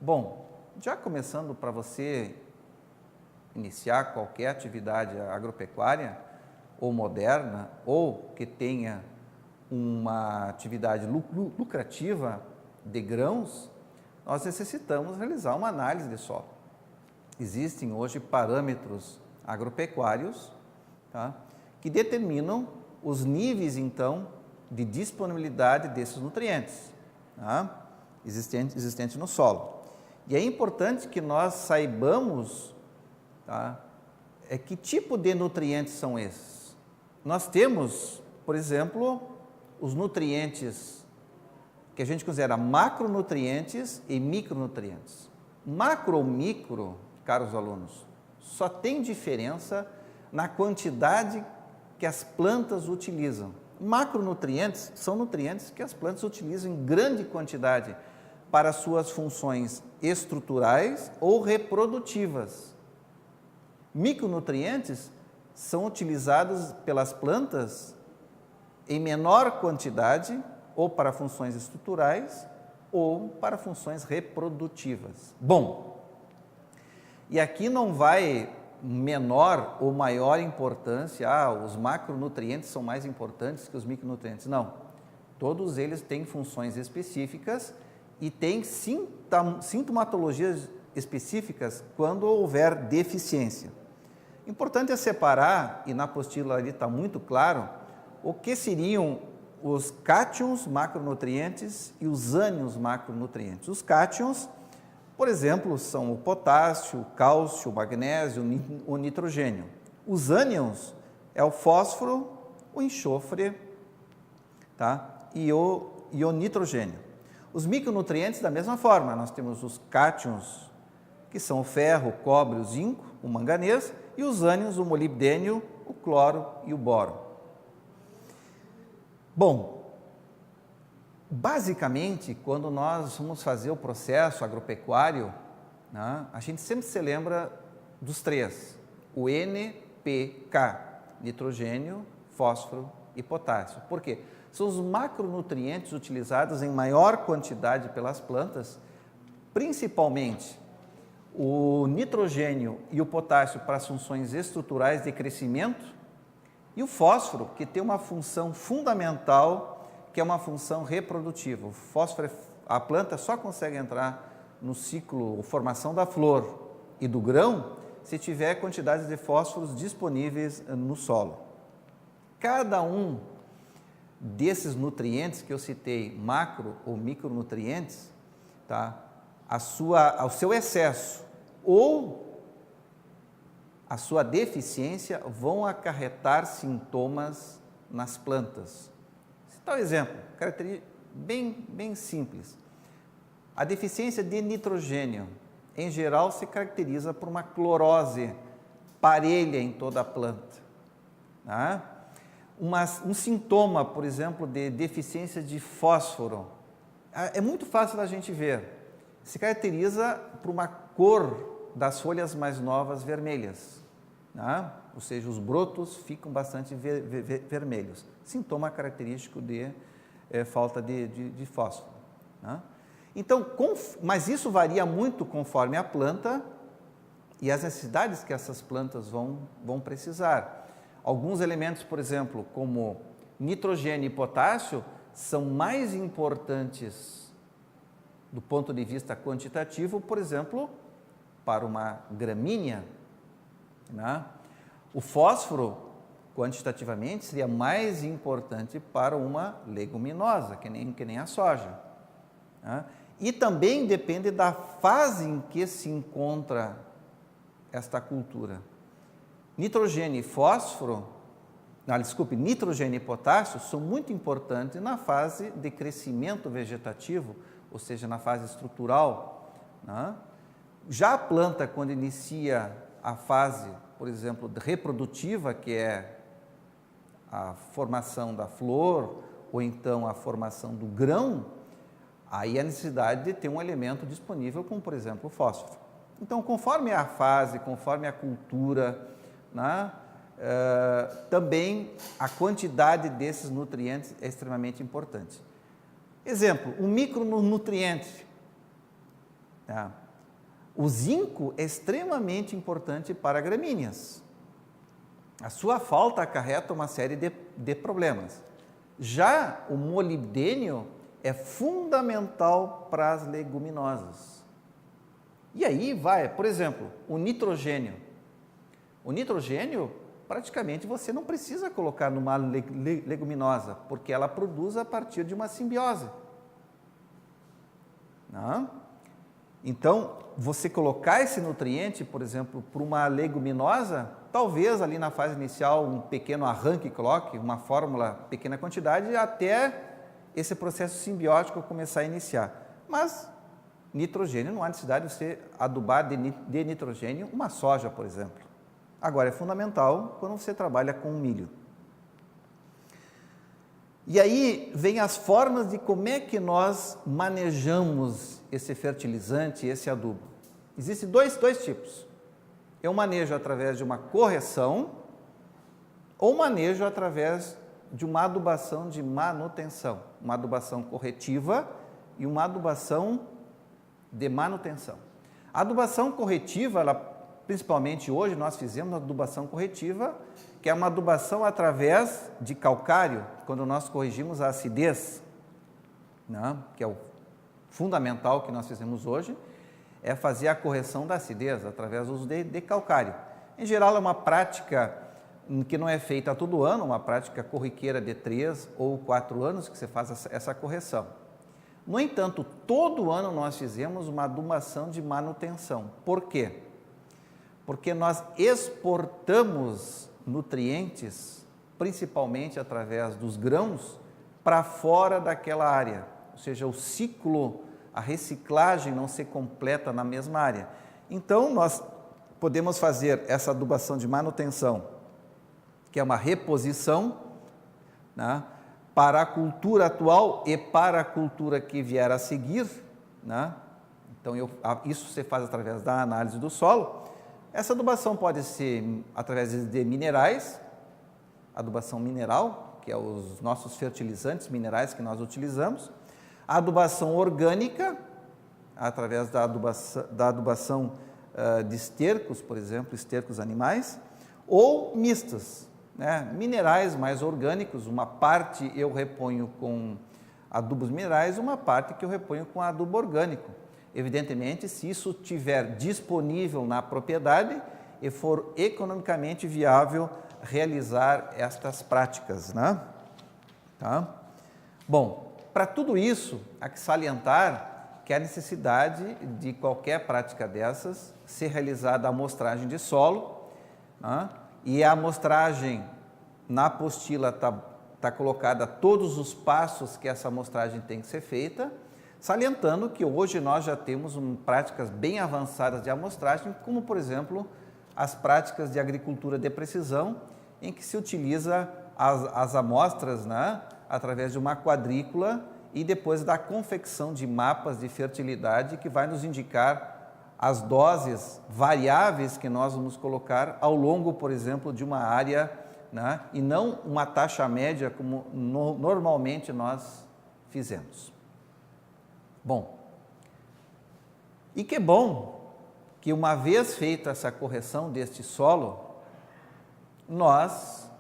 Bom, já começando para você iniciar qualquer atividade agropecuária ou moderna, ou que tenha uma atividade lucrativa de grãos, nós necessitamos realizar uma análise de solo. Existem hoje parâmetros agropecuários, tá, que determinam os níveis, então, de disponibilidade desses nutrientes, tá, existentes no solo. E é importante que nós saibamos, tá, que tipo de nutrientes são esses. Nós temos, por exemplo, os nutrientes que a gente considera macronutrientes e micronutrientes. Macro ou micro, caros alunos, só tem diferença na quantidade que as plantas utilizam. Macronutrientes são nutrientes que as plantas utilizam em grande quantidade para suas funções estruturais ou reprodutivas. Micronutrientes são utilizados pelas plantas em menor quantidade ou para funções estruturais ou para funções reprodutivas. Bom, e aqui não vai menor ou maior importância, os macronutrientes são mais importantes que os micronutrientes. Não, todos eles têm funções específicas e têm sintomatologias específicas quando houver deficiência. Importante é separar, e na apostila ali está muito claro, o que seriam os cátions macronutrientes e os ânions macronutrientes. Os cátions, por exemplo, são o potássio, o cálcio, o magnésio, o nitrogênio. Os ânions é o fósforo, o enxofre, tá, e o nitrogênio. Os micronutrientes, da mesma forma, nós temos os cátions, que são o ferro, o cobre, o zinco, o manganês, e os ânions, o molibdênio, o cloro e o boro. Bom, basicamente, quando nós vamos fazer o processo agropecuário, né, a gente sempre se lembra dos três, o NPK, nitrogênio, fósforo e potássio. Por quê? São os macronutrientes utilizados em maior quantidade pelas plantas, principalmente o nitrogênio e o potássio para as funções estruturais de crescimento e o fósforo, que tem uma função fundamental, que é uma função reprodutiva. O fósforo, a planta só consegue entrar no ciclo, formação da flor e do grão, se tiver quantidades de fósforos disponíveis no solo. Cada um desses nutrientes que eu citei, macro ou micronutrientes, tá, ao seu excesso ou a sua deficiência vão acarretar sintomas nas plantas. Tal exemplo, característica bem simples. A deficiência de nitrogênio, em geral, se caracteriza por uma clorose parelha em toda a planta. Tá? Um sintoma, por exemplo, de deficiência de fósforo, é muito fácil da gente ver. Se caracteriza por uma cor das folhas mais novas vermelhas, tá? Ou seja, os brotos ficam bastante vermelhos. Sintoma característico de falta de fósforo. Tá? Então, mas isso varia muito conforme a planta e as necessidades que essas plantas vão precisar. Alguns elementos, por exemplo, como nitrogênio e potássio, são mais importantes do ponto de vista quantitativo, por exemplo, para uma gramínea, né? O fósforo, quantitativamente, seria mais importante para uma leguminosa, que nem a soja. Né? E também depende da fase em que se encontra esta cultura. Nitrogênio e fósforo, nitrogênio e potássio são muito importantes na fase de crescimento vegetativo, ou seja, na fase estrutural. Né? Já a planta, quando inicia a fase, por exemplo, reprodutiva, que é a formação da flor, ou então a formação do grão, aí a necessidade de ter um elemento disponível, como, por exemplo, o fósforo. Então, conforme a fase, conforme a cultura, né, também a quantidade desses nutrientes é extremamente importante. Exemplo, um micronutriente, Tá? O zinco é extremamente importante para gramíneas. A sua falta acarreta uma série de problemas. Já o molibdênio é fundamental para as leguminosas. E aí vai, por exemplo, o nitrogênio. O nitrogênio, praticamente você não precisa colocar numa leguminosa, porque ela produz a partir de uma simbiose. Não? Então, você colocar esse nutriente, por exemplo, para uma leguminosa, talvez ali na fase inicial um pequeno arranque coloque, uma fórmula, pequena quantidade, até esse processo simbiótico começar a iniciar. Mas nitrogênio, não há necessidade de você adubar de nitrogênio uma soja, por exemplo. Agora, é fundamental quando você trabalha com milho. E aí vem as formas de como é que nós manejamos esse fertilizante, esse adubo. Existem dois tipos. Eu manejo através de uma correção ou manejo através de uma adubação de manutenção. Uma adubação corretiva e uma adubação de manutenção. A adubação corretiva, ela, principalmente hoje, nós fizemos a adubação corretiva, que é uma adubação através de calcário, quando nós corrigimos a acidez, né? Que é o fundamental que nós fizemos hoje, é fazer a correção da acidez através do uso de calcário. Em geral, é uma prática que não é feita todo ano, uma prática corriqueira de 3 ou 4 anos que você faz essa correção. No entanto, todo ano nós fizemos uma adubação de manutenção. Por quê? Porque nós exportamos nutrientes, principalmente através dos grãos, para fora daquela área. Ou seja, o ciclo, a reciclagem não se completa na mesma área. Então, nós podemos fazer essa adubação de manutenção, que é uma reposição, né, para a cultura atual e para a cultura que vier a seguir, né? Então, isso você faz através da análise do solo. Essa adubação pode ser através de minerais, adubação mineral, que é os nossos fertilizantes minerais que nós utilizamos, a adubação orgânica, através da adubação de estercos, por exemplo, estercos animais, ou mistas, né? Minerais mais orgânicos, uma parte eu reponho com adubos minerais, uma parte que eu reponho com adubo orgânico. Evidentemente, se isso estiver disponível na propriedade e for economicamente viável realizar estas práticas, né? Tá? Bom, para tudo isso, há que salientar que a necessidade de qualquer prática dessas ser realizada a amostragem de solo, né? E a amostragem na apostila está colocada todos os passos que essa amostragem tem que ser feita, salientando que hoje nós já temos práticas bem avançadas de amostragem, como, por exemplo, as práticas de agricultura de precisão, em que se utiliza as amostras, né, através de uma quadrícula e depois da confecção de mapas de fertilidade que vai nos indicar as doses variáveis que nós vamos colocar ao longo, por exemplo, de uma área, né, e não uma taxa média como normalmente nós fizemos. Bom, e que bom que uma vez feita essa correção deste solo, nós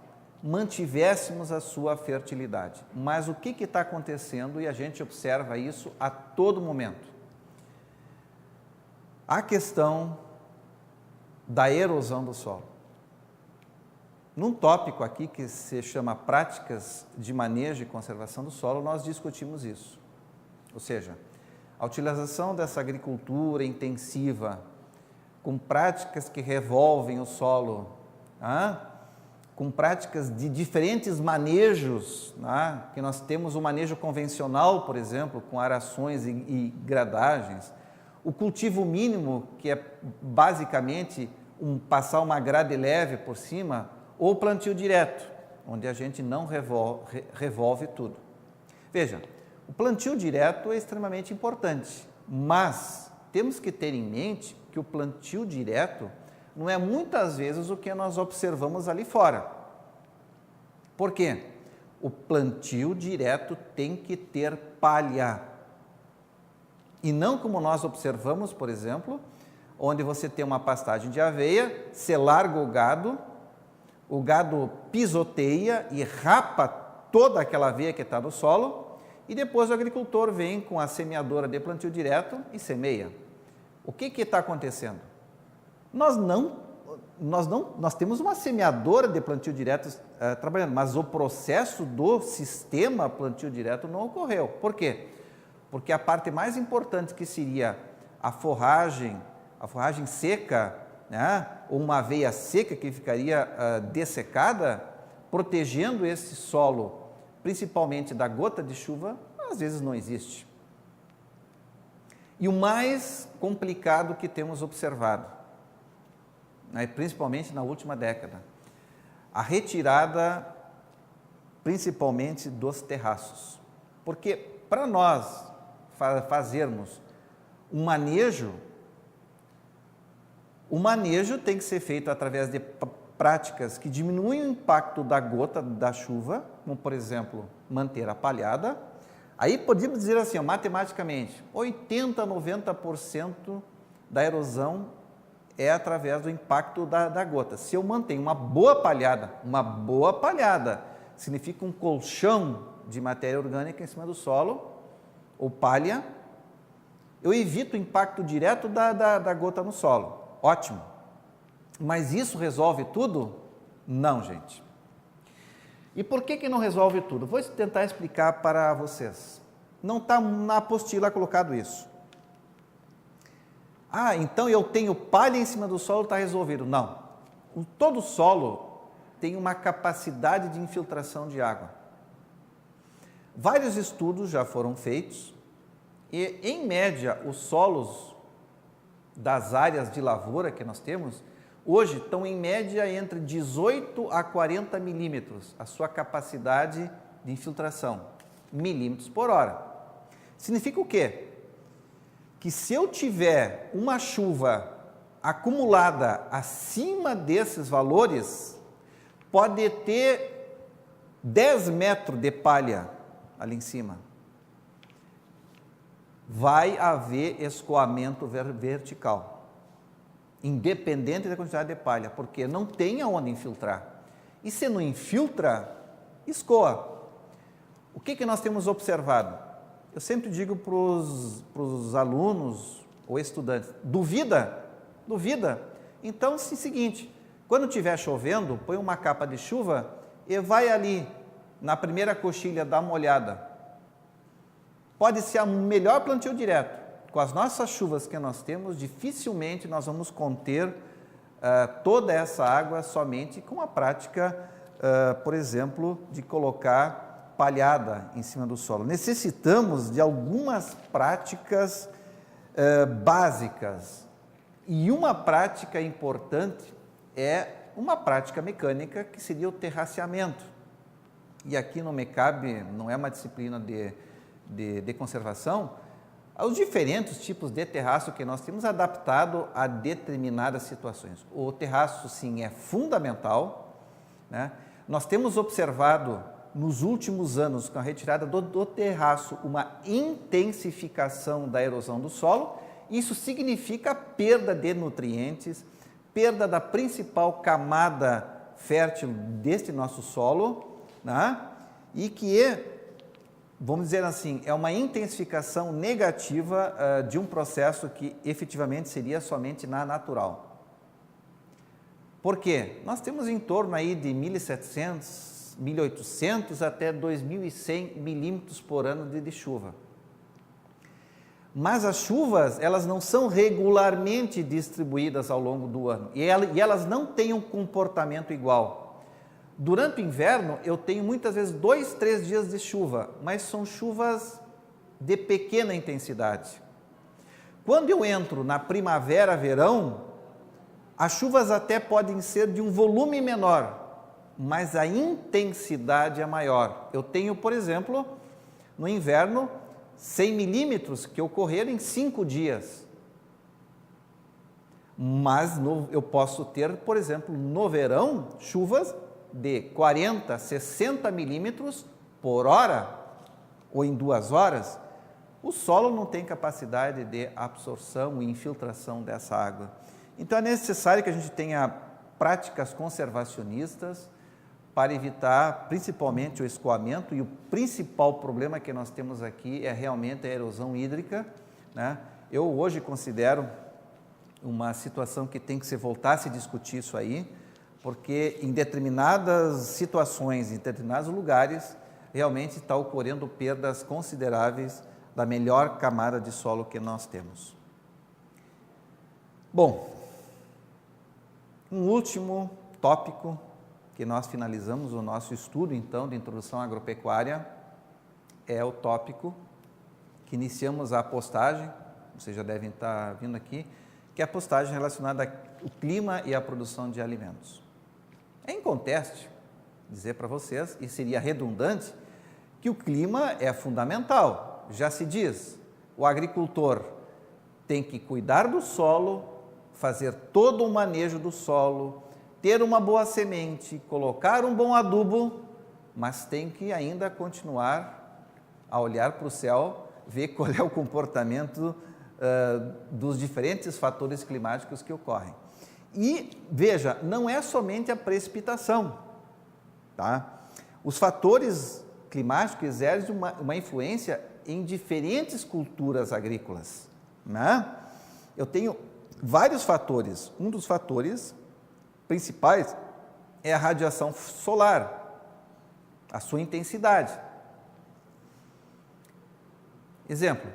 mantivéssemos a sua fertilidade. Mas o que está acontecendo, e a gente observa isso a todo momento? A questão da erosão do solo. Num tópico aqui que se chama práticas de manejo e conservação do solo, nós discutimos isso. Ou seja, a utilização dessa agricultura intensiva, com práticas que revolvem o solo, com práticas de diferentes manejos, que nós temos o manejo convencional, por exemplo, com arações e gradagens, o cultivo mínimo, que é basicamente passar uma grade leve por cima, ou o plantio direto, onde a gente não revolve tudo. Veja, o plantio direto é extremamente importante, mas temos que ter em mente que o plantio direto não é muitas vezes o que nós observamos ali fora. Por quê? O plantio direto tem que ter palha. E não como nós observamos, por exemplo, onde você tem uma pastagem de aveia, você larga o gado pisoteia e rapa toda aquela aveia que está no solo, e depois o agricultor vem com a semeadora de plantio direto e semeia. O que está acontecendo? Nós temos uma semeadora de plantio direto trabalhando, mas o processo do sistema plantio direto não ocorreu. Por quê? Porque a parte mais importante, que seria a forragem seca, né, ou uma aveia seca que ficaria dessecada, protegendo esse solo, principalmente da gota de chuva, às vezes não existe. E o mais complicado que temos observado, né, principalmente na última década, a retirada principalmente dos terraços. Porque para nós fazermos um manejo, o manejo tem que ser feito através de práticas que diminuem o impacto da gota da chuva, como por exemplo, manter a palhada. Aí podemos dizer assim, matematicamente, 80% a 90% da erosão é através do impacto da gota. Se eu mantenho uma boa palhada significa um colchão de matéria orgânica em cima do solo, ou palha, eu evito o impacto direto da gota no solo. Ótimo. Mas isso resolve tudo? Não, gente. E por que não resolve tudo? Vou tentar explicar para vocês. Não está na apostila colocado isso. Ah, então eu tenho palha em cima do solo, está resolvido. Não. Todo solo tem uma capacidade de infiltração de água. Vários estudos já foram feitos e, em média, os solos das áreas de lavoura que nós temos, hoje estão em média entre 18 a 40 milímetros, a sua capacidade de infiltração, milímetros por hora. Significa o quê? Que se eu tiver uma chuva acumulada acima desses valores, pode ter 10 metros de palha ali em cima. Vai haver escoamento vertical, independente da quantidade de palha, porque não tem aonde infiltrar. E se não infiltra, escoa. O que nós temos observado? Eu sempre digo para os alunos ou estudantes, duvida? Então, é o seguinte, quando estiver chovendo, põe uma capa de chuva e vai ali, na primeira coxilha, dar uma olhada. Pode ser o melhor plantio direto. Com as nossas chuvas que nós temos, dificilmente nós vamos conter toda essa água somente com a prática, por exemplo, de colocar palhada em cima do solo. Necessitamos de algumas práticas básicas. E uma prática importante é uma prática mecânica, que seria o terraceamento. E aqui no MECAB, não é uma disciplina de conservação, os diferentes tipos de terraço que nós temos adaptado a determinadas situações. O terraço, sim, é fundamental, né? Nós temos observado nos últimos anos, com a retirada do terraço, uma intensificação da erosão do solo. Isso significa perda de nutrientes, perda da principal camada fértil deste nosso solo, né? E que, vamos dizer assim, é uma intensificação negativa de um processo que efetivamente seria somente natural. Por quê? Nós temos em torno aí de 1.700, 1.800 até 2.100 milímetros por ano de chuva. Mas as chuvas, elas não são regularmente distribuídas ao longo do ano e elas não têm um comportamento igual. Durante o inverno, eu tenho muitas vezes 2, 3 dias de chuva, mas são chuvas de pequena intensidade. Quando eu entro na primavera, verão, as chuvas até podem ser de um volume menor, mas a intensidade é maior. Eu tenho, por exemplo, no inverno, 100 milímetros que ocorreram em 5 dias. Mas eu posso ter, por exemplo, no verão, chuvas de 40, 60 milímetros por hora, ou em 2 horas. o solo não tem capacidade de absorção e infiltração dessa água. Então é necessário que a gente tenha práticas conservacionistas para evitar principalmente o escoamento, e o principal problema que nós temos aqui é realmente a erosão hídrica, né? Eu hoje considero uma situação que tem que se voltar a se discutir isso aí, porque em determinadas situações, em determinados lugares, realmente está ocorrendo perdas consideráveis da melhor camada de solo que nós temos. Bom, um último tópico que nós finalizamos o nosso estudo, então, de introdução à agropecuária, é o tópico que iniciamos a postagem, vocês já devem estar vindo aqui, que é a postagem relacionada ao clima e à produção de alimentos. É inconteste dizer para vocês, e seria redundante, que o clima é fundamental. Já se diz, o agricultor tem que cuidar do solo, fazer todo o manejo do solo, ter uma boa semente, colocar um bom adubo, mas tem que ainda continuar a olhar para o céu, ver qual é o comportamento dos diferentes fatores climáticos que ocorrem. E, veja, não é somente a precipitação, tá? Os fatores climáticos exercem uma influência em diferentes culturas agrícolas, né? Eu tenho vários fatores. Um dos fatores principais é a radiação solar, a sua intensidade. Exemplo,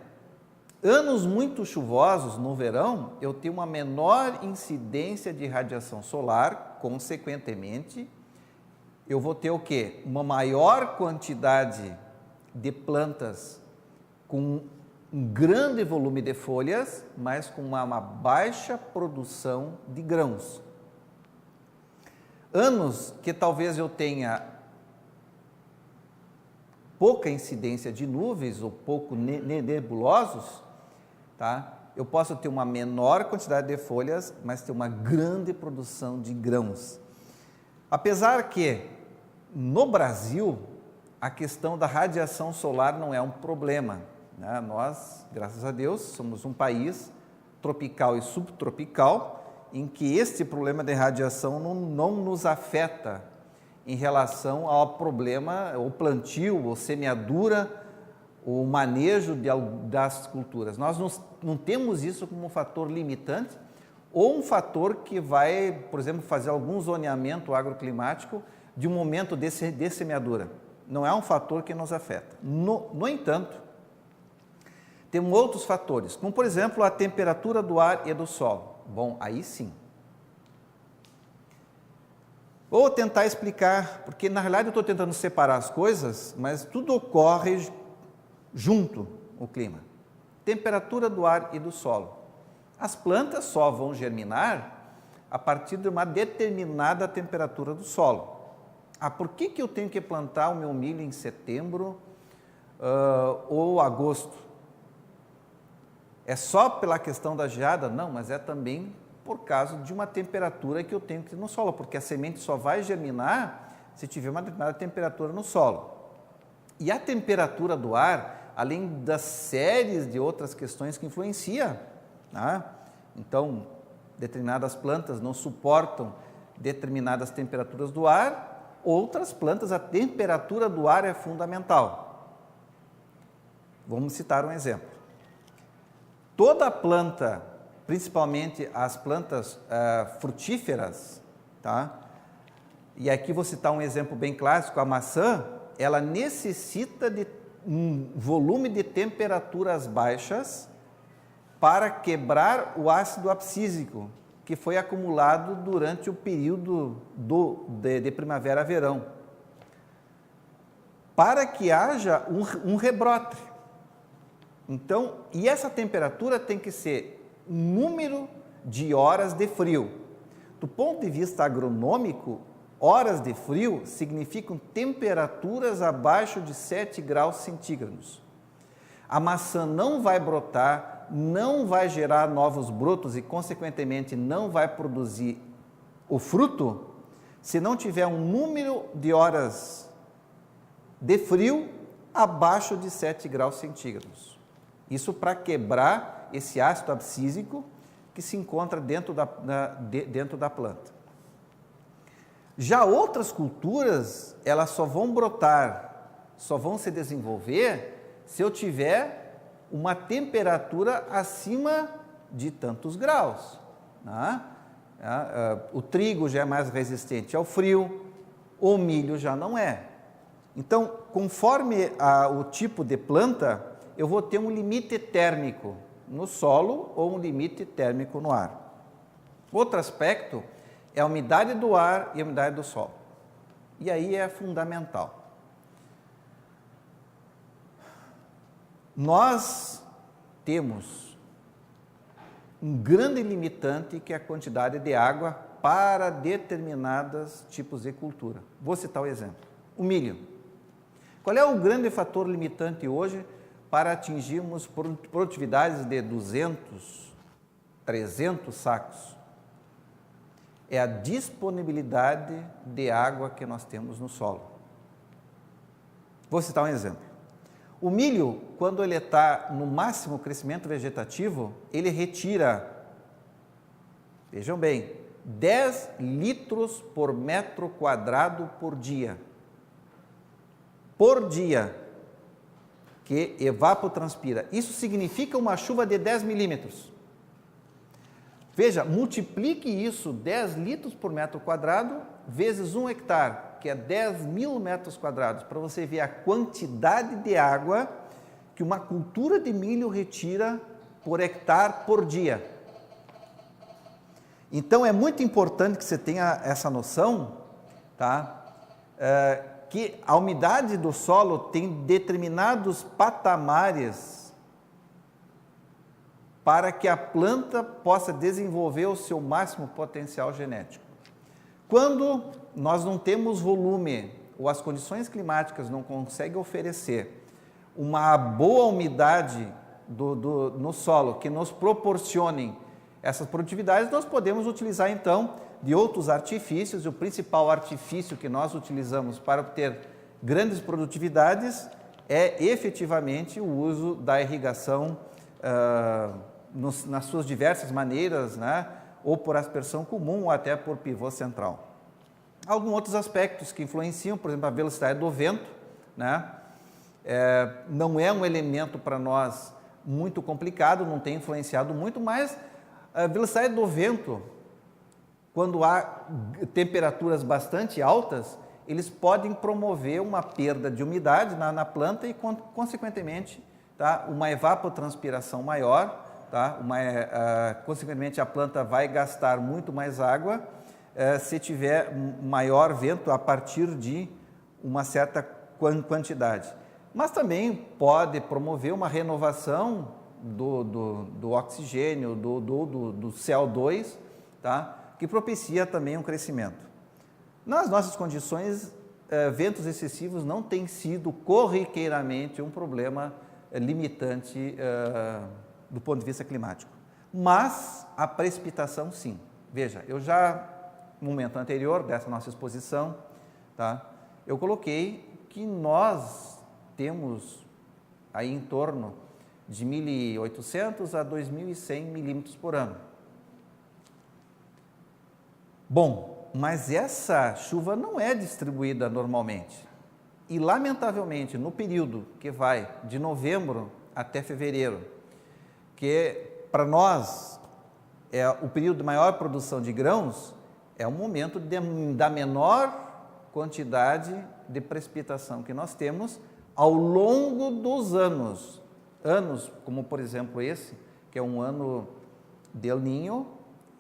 anos muito chuvosos no verão, eu tenho uma menor incidência de radiação solar, consequentemente, eu vou ter o quê? Uma maior quantidade de plantas com um grande volume de folhas, mas com uma baixa produção de grãos. Anos que talvez eu tenha pouca incidência de nuvens ou pouco nebulosos, tá? Eu posso ter uma menor quantidade de folhas, mas ter uma grande produção de grãos. Apesar que no Brasil a questão da radiação solar não é um problema, né? Nós, graças a Deus, somos um país tropical e subtropical, em que este problema de radiação não nos afeta em relação ao problema, o plantio, ou semeadura, o manejo das culturas. Nós não temos isso como um fator limitante ou um fator que vai, por exemplo, fazer algum zoneamento agroclimático de um momento de semeadura. Não é um fator que nos afeta. No entanto, temos outros fatores, como, por exemplo, a temperatura do ar e do solo. Bom, aí sim. Vou tentar explicar, porque na realidade eu estou tentando separar as coisas, mas tudo ocorre junto, o clima. Temperatura do ar e do solo. As plantas só vão germinar a partir de uma determinada temperatura do solo. Por que eu tenho que plantar o meu milho em setembro ou agosto? É só pela questão da geada? Não, mas é também por causa de uma temperatura que eu tenho que ter no solo, porque a semente só vai germinar se tiver uma determinada temperatura no solo. E a temperatura do ar, além das séries de outras questões que influenciam, né? Então, determinadas plantas não suportam determinadas temperaturas do ar, outras plantas, a temperatura do ar é fundamental. Vamos citar um exemplo. Toda planta, principalmente as plantas frutíferas, tá? E aqui vou citar um exemplo bem clássico, a maçã, ela necessita de um volume de temperaturas baixas para quebrar o ácido abscísico que foi acumulado durante o período de primavera-verão, para que haja um rebrote. Então, e essa temperatura tem que ser um número de horas de frio. Do ponto de vista agronômico, horas de frio significam temperaturas abaixo de 7 graus centígrados. A maçã não vai brotar, não vai gerar novos brotos e, consequentemente, não vai produzir o fruto se não tiver um número de horas de frio abaixo de 7 graus centígrados. Isso para quebrar esse ácido abscísico que se encontra dentro da planta. Já outras culturas, elas só vão brotar, só vão se desenvolver se eu tiver uma temperatura acima de tantos graus, né? O trigo já é mais resistente ao frio, o milho já não é. Então, conforme o tipo de planta, eu vou ter um limite térmico no solo ou um limite térmico no ar. Outro aspecto é a umidade do ar e a umidade do solo. E aí é fundamental. Nós temos um grande limitante que é a quantidade de água para determinados tipos de cultura. Vou citar o exemplo. O milho. Qual é o grande fator limitante hoje para atingirmos produtividades de 200, 300 sacos? É a disponibilidade de água que nós temos no solo. Vou citar um exemplo. O milho, quando ele está no máximo crescimento vegetativo, ele retira, vejam bem, 10 litros por metro quadrado por dia. Por dia, que evapotranspira. Isso significa uma chuva de 10 milímetros. Veja, multiplique isso, 10 litros por metro quadrado, vezes 1 hectare, que é 10 mil metros quadrados, para você ver a quantidade de água que uma cultura de milho retira por hectare por dia. Então, é muito importante que você tenha essa noção, tá? Que a umidade do solo tem determinados patamares para que a planta possa desenvolver o seu máximo potencial genético. Quando nós não temos volume ou as condições climáticas não conseguem oferecer uma boa umidade no solo que nos proporcionem essas produtividades, nós podemos utilizar então de outros artifícios. O principal artifício que nós utilizamos para obter grandes produtividades é efetivamente o uso da irrigação nas suas diversas maneiras, né? Ou por aspersão comum ou até por pivô central. Alguns outros aspectos que influenciam, por exemplo, a velocidade do vento, né? Não é um elemento para nós muito complicado, não tem influenciado muito, mas a velocidade do vento, quando há temperaturas bastante altas, eles podem promover uma perda de umidade na planta e, consequentemente, tá, uma evapotranspiração maior, tá? Consequentemente, a planta vai gastar muito mais água se tiver maior vento a partir de uma certa quantidade. Mas também pode promover uma renovação do oxigênio, do CO2, tá? Que propicia também um crescimento. Nas nossas condições, ventos excessivos não têm sido corriqueiramente um problema limitante do ponto de vista climático. Mas a precipitação, sim. Veja, eu já, no momento anterior dessa nossa exposição, tá, eu coloquei que nós temos aí em torno de 1.800 a 2.100 milímetros por ano. Bom, mas essa chuva não é distribuída normalmente. E, lamentavelmente, no período que vai de novembro até fevereiro, que para nós é o período de maior produção de grãos, é o momento da menor quantidade de precipitação que nós temos ao longo dos anos. Anos como, por exemplo, esse, que é um ano de El Niño,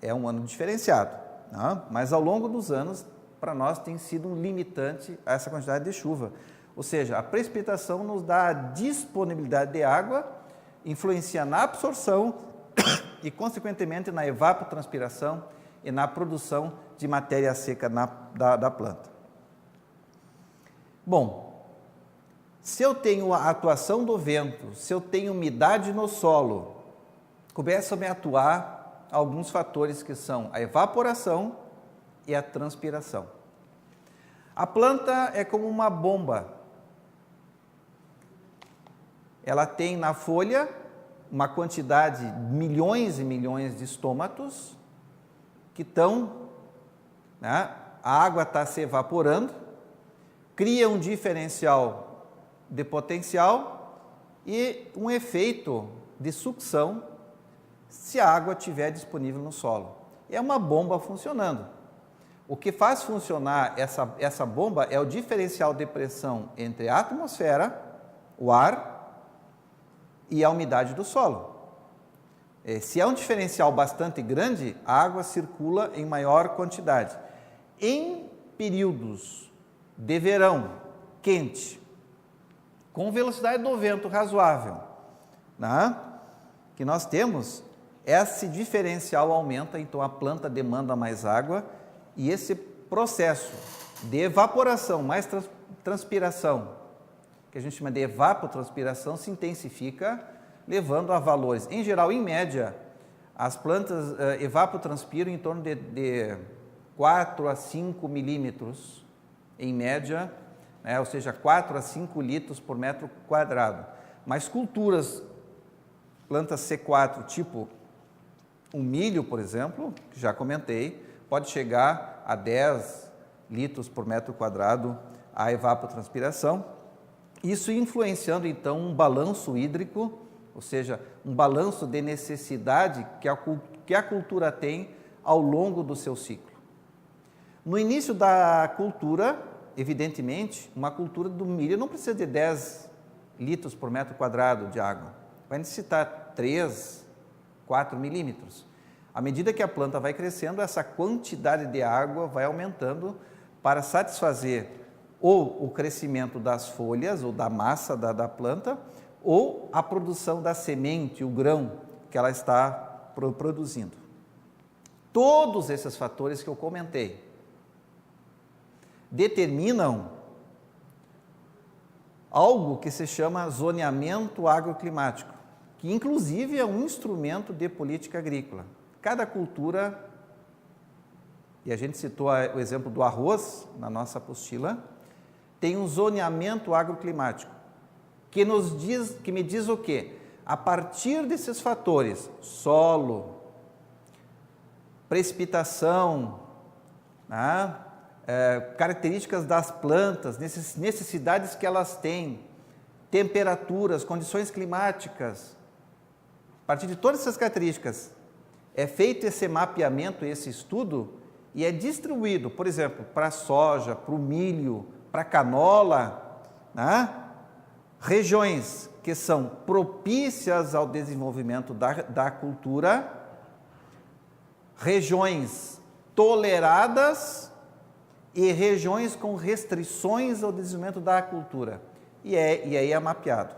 é um ano diferenciado, né? Mas ao longo dos anos, para nós tem sido um limitante a essa quantidade de chuva. Ou seja, a precipitação nos dá a disponibilidade de água, influencia na absorção e, consequentemente, na evapotranspiração e na produção de matéria seca da planta. Bom, se eu tenho a atuação do vento, se eu tenho umidade no solo, começam a me atuar alguns fatores que são a evaporação e a transpiração. A planta é como uma bomba. Ela tem na folha uma quantidade, milhões e milhões de estômatos que estão, né, a água está se evaporando, cria um diferencial de potencial e um efeito de sucção se a água estiver disponível no solo. É uma bomba funcionando. O que faz funcionar essa bomba é o diferencial de pressão entre a atmosfera, o ar, e a umidade do solo. Se é um diferencial bastante grande, a água circula em maior quantidade. Em períodos de verão quente, com velocidade do vento razoável, né, que nós temos, esse diferencial aumenta, então a planta demanda mais água e esse processo de evaporação mais transpiração, que a gente chama de evapotranspiração, se intensifica, levando a valores. Em geral, em média, as plantas evapotranspiram em torno de 4 a 5 milímetros, em média, né, ou seja, 4 a 5 litros por metro quadrado. Mas culturas, plantas C4, tipo o milho, por exemplo, que já comentei, pode chegar a 10 litros por metro quadrado a evapotranspiração. Isso influenciando, então, um balanço hídrico, ou seja, um balanço de necessidade que a cultura tem ao longo do seu ciclo. No início da cultura, evidentemente, uma cultura do milho não precisa de 10 litros por metro quadrado de água. Vai necessitar 3, 4 milímetros. À medida que a planta vai crescendo, essa quantidade de água vai aumentando para satisfazer ou o crescimento das folhas ou da massa da planta, ou a produção da semente, o grão que ela está produzindo. Todos esses fatores que eu comentei determinam algo que se chama zoneamento agroclimático, que inclusive é um instrumento de política agrícola. Cada cultura, e a gente citou o exemplo do arroz na nossa apostila, tem um zoneamento agroclimático, que me diz o quê? A partir desses fatores, solo, precipitação, né, características das plantas, necessidades que elas têm, temperaturas, condições climáticas, a partir de todas essas características, é feito esse mapeamento, esse estudo, e é distribuído, por exemplo, para a soja, para o milho, para a canola, né? Regiões que são propícias ao desenvolvimento da cultura, regiões toleradas e regiões com restrições ao desenvolvimento da cultura. E aí é mapeado.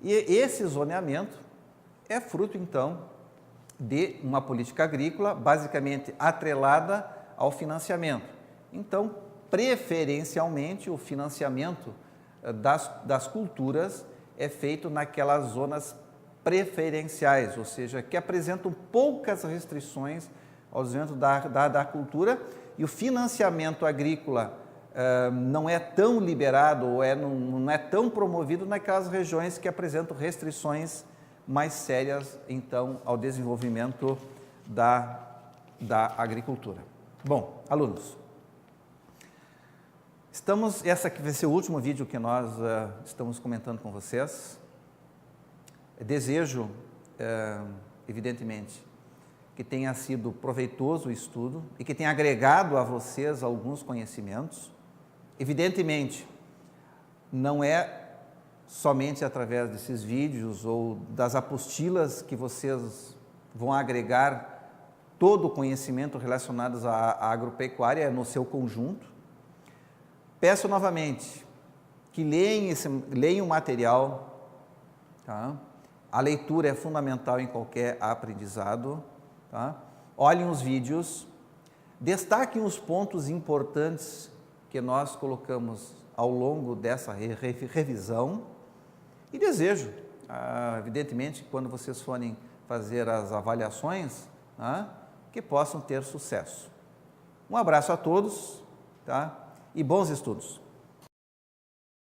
E esse zoneamento é fruto, então, de uma política agrícola basicamente atrelada ao financiamento. Então, preferencialmente, o financiamento das culturas é feito naquelas zonas preferenciais, ou seja, que apresentam poucas restrições ao desenvolvimento da cultura, e o financiamento agrícola não é tão liberado ou não é tão promovido naquelas regiões que apresentam restrições mais sérias, então, ao desenvolvimento da agricultura. Bom, alunos, esse aqui vai ser o último vídeo que nós estamos comentando com vocês. Desejo, evidentemente, que tenha sido proveitoso o estudo e que tenha agregado a vocês alguns conhecimentos. Evidentemente, não é somente através desses vídeos ou das apostilas que vocês vão agregar todo o conhecimento relacionado à agropecuária no seu conjunto. Peço novamente que leiam o material, tá? A leitura é fundamental em qualquer aprendizado, tá? Olhem os vídeos, destaquem os pontos importantes que nós colocamos ao longo dessa revisão e desejo, evidentemente, quando vocês forem fazer as avaliações, tá? Que possam ter sucesso. Um abraço a todos, tá? E bons estudos.